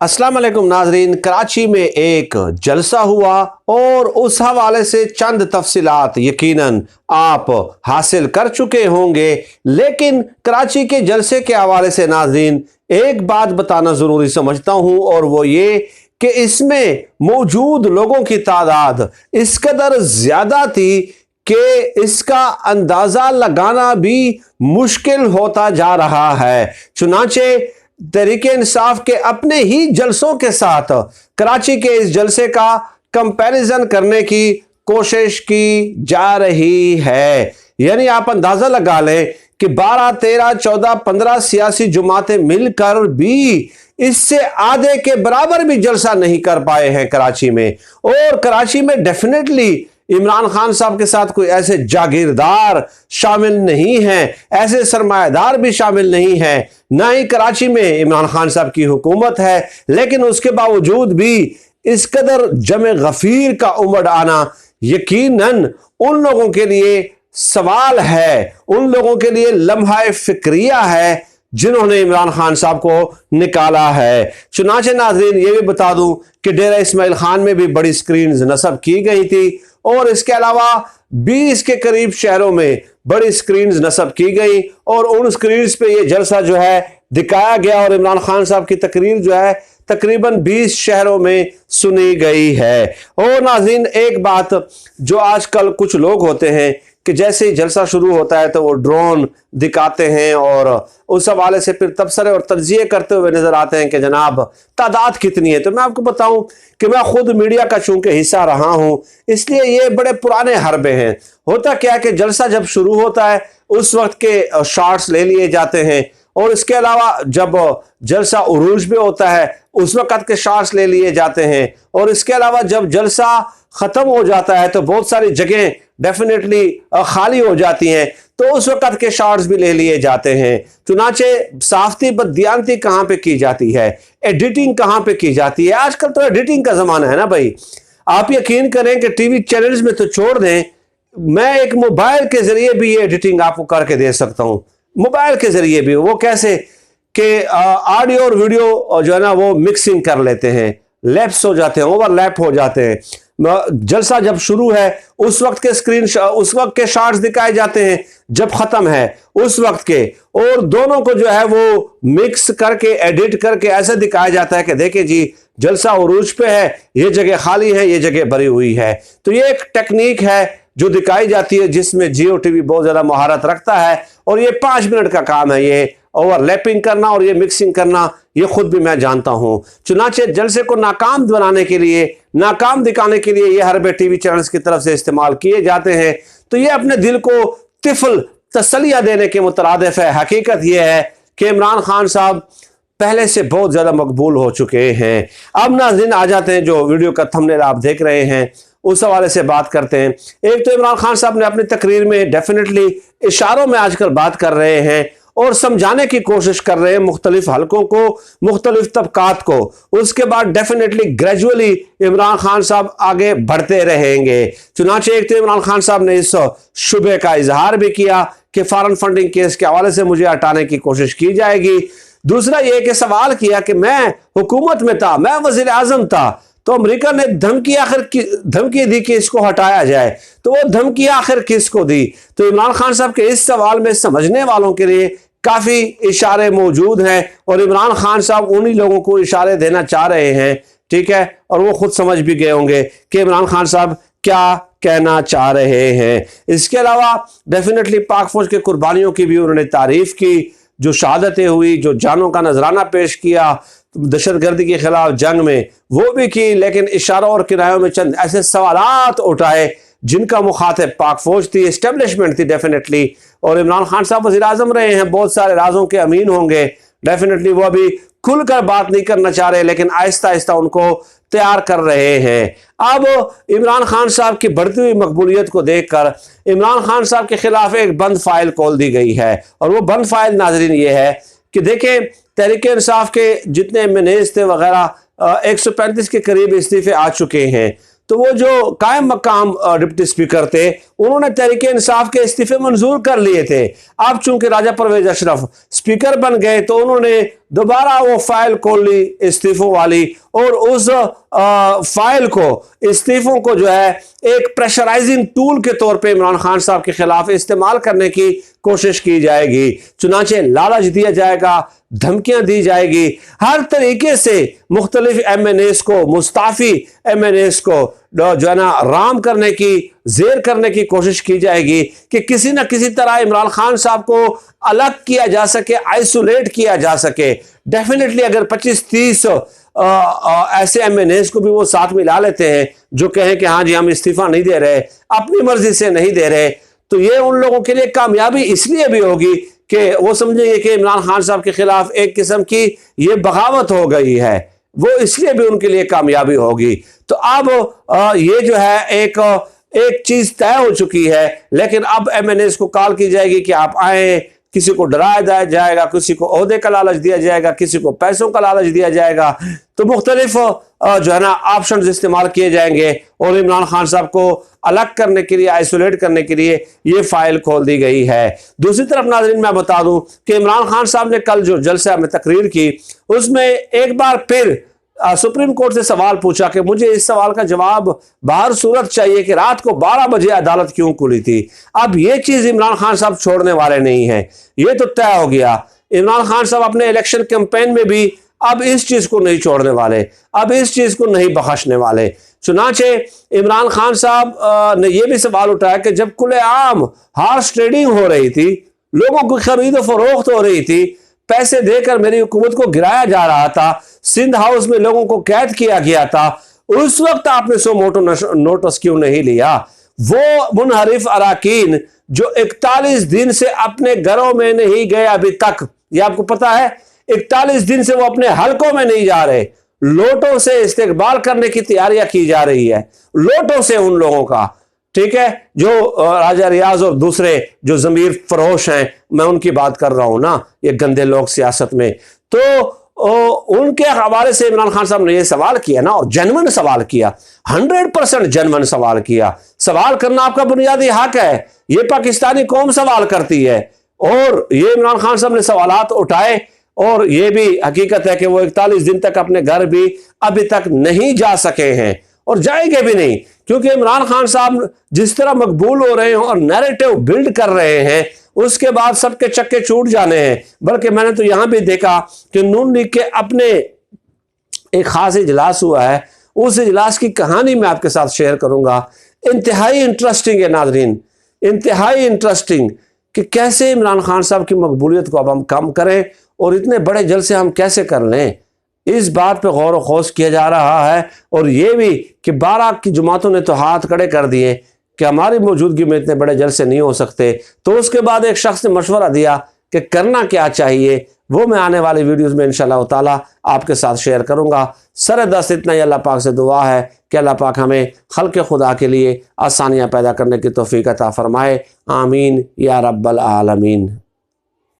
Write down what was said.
अस्सलाम वालेकुम नाजरीन। कराची में एक जलसा हुआ और उस हवाले से चंद तफसीलात यकीनन आप हासिल कर चुके होंगे, लेकिन कराची के जलसे के हवाले से नाजरीन एक बात बताना ज़रूरी समझता हूँ, और वो ये कि इसमें मौजूद लोगों की तादाद इस कदर ज़्यादा थी कि इसका अंदाज़ा लगाना भी मुश्किल होता जा रहा है। चुनाचे तहरीके इंसाफ के अपने ही जलसों के साथ कराची के इस जलसे का कंपैरिजन करने की कोशिश की जा रही है। यानी आप अंदाजा लगा लें कि 12, 13, 14, 15 सियासी जमातें मिलकर भी इससे आधे के बराबर भी जलसा नहीं कर पाए हैं कराची में। और कराची में डेफिनेटली इमरान खान साहब के साथ कोई ऐसे जागीरदार शामिल नहीं हैं, ऐसे सरमायादार भी शामिल नहीं हैं, ना ही कराची में इमरान खान साहब की हुकूमत है। लेकिन उसके बावजूद भी इस कदर जमे गफीर का उमड़ आना यकीनन उन लोगों के लिए सवाल है, उन लोगों के लिए लम्हा फिक्रिया है जिन्होंने इमरान खान साहब को निकाला है। चुनाचे नाजरीन ये भी बता दूं कि डेरा इस्माइल खान में भी बड़ी स्क्रीन नस्ब की गई थी, और इसके अलावा 20 के करीब शहरों में बड़ी स्क्रीन नस्ब की गई, और उन स्क्रीन पे ये जलसा जो है दिखाया गया, और इमरान खान साहब की तकरीर जो है तकरीबन 20 शहरों में सुनी गई है। और नाज़रीन एक बात जो आजकल कुछ लोग होते हैं कि जैसे ही जलसा शुरू होता है तो वो ड्रोन दिखाते हैं और उस हवाले से फिर तबसरे और तज्जिए करते हुए नजर आते हैं कि जनाब तादाद कितनी है। तो मैं आपको बताऊं कि मैं खुद मीडिया का चूंकि हिस्सा रहा हूं, इसलिए ये बड़े पुराने हरबे हैं। होता क्या है कि जलसा जब शुरू होता है उस वक्त के शॉट्स ले लिए जाते हैं, और इसके अलावा जब जलसा उरूज पे होता है उस वक्त के शॉट्स ले लिए जाते हैं, और इसके अलावा जब जलसा खत्म हो जाता है तो बहुत सारी जगह डेफिनेटली खाली हो जाती हैं, तो उस वक्त के शॉट्स भी ले लिए जाते हैं। चुनाचे साफ्ती बददियानती कहाँ पे की जाती है, एडिटिंग कहाँ पे की जाती है। आजकल तो एडिटिंग का जमाना है ना भाई। आप यकीन करें कि टीवी चैनल्स में तो छोड़ दें, मैं एक मोबाइल के जरिए भी ये एडिटिंग आपको करके दे सकता हूँ। मोबाइल के जरिए भी वो कैसे कि ऑडियो और वीडियो जो है ना वो मिक्सिंग कर लेते हैं, लैप्स हो जाते हैं, ओवरलैप हो जाते हैं। जलसा जब शुरू है उस वक्त के उस वक्त के शॉट्स दिखाए जाते हैं, जब खत्म है उस वक्त के, और दोनों को जो है वो मिक्स करके एडिट करके ऐसे दिखाया जाता है कि देखिए जी जलसा उरूज पे है, ये जगह खाली है, ये जगह भरी हुई है। तो ये एक टेक्निक है जो दिखाई जाती है जिसमें जियो टीवी बहुत ज्यादा महारत रखता है, और ये 5 मिनट का काम है ये ओवरलैपिंग करना और ये मिक्सिंग करना, ये खुद भी मैं जानता हूं। चुनाचे जलसे को नाकाम बनाने के लिए, नाकाम दिखाने के लिए ये हरबे टीवी चैनल्स की तरफ से इस्तेमाल किए जाते हैं। तो ये अपने दिल को तिफल तसलिया देने के मुतरादिफ है। हकीकत ये है कि इमरान खान साहब पहले से बहुत ज्यादा मकबूल हो चुके हैं। अब नाज़रीन आ जाते हैं जो वीडियो का थंबनेल आप देख रहे हैं उस हवाले से बात करते हैं। एक तो इमरान खान साहब ने अपनी तकरीर में डेफिनेटली इशारों में आजकल बात कर रहे हैं और समझाने की कोशिश कर रहे हैं मुख्तलिफ हलकों को, मुख्तलिफ तबकात को। उसके बाद डेफिनेटली ग्रेजुअली इमरान खान साहब आगे बढ़ते रहेंगे। चुनाचे एक तो इमरान खान साहब ने इस शुबे का इजहार भी किया कि फॉरेन फंडिंग केस के हवाले से मुझे हटाने की कोशिश की जाएगी। दूसरा यह कि सवाल किया कि मैं हुकूमत में था, मैं वजीर आजम था, तो अमेरिका ने धमकी दी कि इसको हटाया जाए, तो वो धमकी आखिर किसको दी। तो इमरान खान साहब के इस सवाल में समझने वालों के लिए काफी इशारे मौजूद हैं, और इमरान खान साहब उन्हीं लोगों को इशारे देना चाह रहे हैं, ठीक है, और वो खुद समझ भी गए होंगे कि इमरान खान साहब क्या कहना चाह रहे हैं। इसके अलावा डेफिनेटली पाक फौज के कुर्बानियों की भी उन्होंने तारीफ की, जो शहादतें हुई, जो जानों का नजराना पेश किया दहशतगर्दी के खिलाफ जंग में, वो भी की। लेकिन इशारों और किरायों में चंद ऐसे सवालात उठाए जिनका मुखातिब पाक फौज थी, एस्टेब्लिशमेंट थी डेफिनेटली, और इमरान खान साहब वज़ीर आज़म रहे हैं, बहुत सारे राजों के अमीन होंगे। डेफिनेटली वो अभी खुलकर बात नहीं करना चाह रहे, लेकिन आहिस्ता आहिस्ता उनको तैयार कर रहे हैं। अब इमरान खान साहब की बढ़ती हुई मकबूलियत को देखकर इमरान खान साहब के खिलाफ एक बंद फाइल खोल दी गई है, और वो बंद फाइल नाजरीन ये है कि देखें तहरीके इंसाफ के जितने एमएनएज थे वगैरह 135 के करीब इस्तीफे आ चुके हैं। तो वो जो कायम मकाम डिप्टी स्पीकर थे उन्होंने तहरीक इंसाफ के इस्तीफे मंजूर कर लिए थे। अब चूंकि राजा परवेज अशरफ स्पीकर बन गए तो उन्होंने दोबारा वो फाइल खोल ली इस्तीफों वाली, और उस फाइल को, इस्तीफों को जो है एक प्रेशराइजिंग टूल के तौर पे इमरान खान साहब के खिलाफ इस्तेमाल करने की कोशिश की जाएगी। चुनाचे लालच दिया जाएगा, धमकियां दी जाएगी, हर तरीके से मुख्तलिफ MNAs को, मुस्ताफी MNAs को जो है ना राम करने की, जेर करने की कोशिश की जाएगी कि किसी ना किसी तरह इमरान खान साहब को अलग किया जा सके, आइसोलेट किया जा सके। डेफिनेटली अगर 25-30 ऐसे MNAs को भी वो साथ मिला लेते हैं जो कहें कि हाँ जी हम इस्तीफा नहीं दे रहे, अपनी मर्जी से नहीं दे रहे, तो ये उन लोगों के लिए कामयाबी इसलिए भी होगी कि वो समझेंगे कि इमरान खान साहब के खिलाफ एक किस्म की ये बगावत हो गई है, वो इसलिए भी उनके लिए कामयाबी होगी। तो अब ये जो है एक चीज तय हो चुकी है, लेकिन अब MNAs को कॉल की जाएगी कि आप आए, किसी को डराया जाएगा, किसी को ओहदे का लालच दिया जाएगा, किसी को पैसों का लालच दिया जाएगा, तो मुख्तलिफ जो है ना ऑप्शंस इस्तेमाल किए जाएंगे और इमरान खान साहब को अलग करने के लिए, आइसोलेट करने के लिए ये फाइल खोल दी गई है। दूसरी तरफ नाज़रीन मैं बता दूं कि इमरान खान साहब ने कल जो जलसा में तकरीर की उसमें एक बार फिर सुप्रीम कोर्ट से सवाल पूछा कि मुझे इस सवाल का जवाब बाहर सूरत चाहिए कि रात को 12 बजे अदालत क्यों खुली थी। अब ये चीज इमरान खान साहब छोड़ने वाले नहीं हैं, ये तो तय हो गया। इमरान खान साहब अपने इलेक्शन कैंपेन में भी अब इस चीज को नहीं छोड़ने वाले, अब इस चीज को नहीं बख्शने वाले। चुनाचे इमरान खान साहब ने यह भी सवाल उठाया कि जब खुलेआम हॉर्स ट्रेडिंग हो रही थी, लोगों की खरीदो फरोख्त हो रही थी, पैसे देकर मेरी हुकूमत को गिराया जा रहा था, सिंध हाउस में लोगों को कैद किया गया था, उस वक्त आपने सो मोटो नोटिस क्यों नहीं लिया? वो मुनहरिफ अराकीन जो 41 दिन से अपने घरों में नहीं गए अभी तक, ये आपको पता है, 41 दिन से वो अपने हलकों में नहीं जा रहे, लोटों से इस्तेकबाल करने की तैयारियां की जा रही है, लोटों से उन लोगों का, ठीक है, जो राजा रियाज और दूसरे जो जमीर फरोश हैं, मैं उनकी बात कर रहा हूं ना, ये गंदे लोग सियासत में। तो उनके हवाले से इमरान खान साहब ने ये सवाल किया ना, और जेन्युइन सवाल किया, 100% जेन्युइन सवाल किया। सवाल करना आपका बुनियादी हक है, ये पाकिस्तानी कौम सवाल करती है, और ये इमरान खान साहब ने सवालात उठाए। और ये भी हकीकत है कि वो 41 दिन तक अपने घर भी अभी तक नहीं जा सके हैं और जाएंगे भी नहीं, क्योंकि इमरान खान साहब जिस तरह मकबूल हो रहे हैं और नैरेटिव बिल्ड कर रहे हैं, उसके बाद सबके चक्के छूट जाने हैं। बल्कि मैंने तो यहां भी देखा कि नून लीग के अपने एक खास इजलास हुआ है, उस इजलास की कहानी मैं आपके साथ शेयर करूंगा। इंतहाई इंटरेस्टिंग है नाजरीन, इंतहाई इंटरेस्टिंग कि कैसे इमरान खान साहब की मकबूलियत को अब हम कम करें और इतने बड़े जलसे हम कैसे कर लें, इस बात पे गौर व खौस किया जा रहा है। और ये भी कि 12 की जमातों ने तो हाथ खड़े कर दिए कि हमारी मौजूदगी में इतने बड़े जलसे नहीं हो सकते। तो उसके बाद एक शख्स ने मशवरा दिया कि करना क्या चाहिए, वो मैं आने वाली वीडियोस में इंशाअल्लाह ताला आपके साथ शेयर करूंगा। सरदस्त इतना ही अल्लाह पाक से दुआ है कि अल्लाह पाक हमें खल्क़ खुदा के लिए आसानियाँ पैदा करने की तौफीक अता फरमाए। आमीन या रब्बल आलमीन।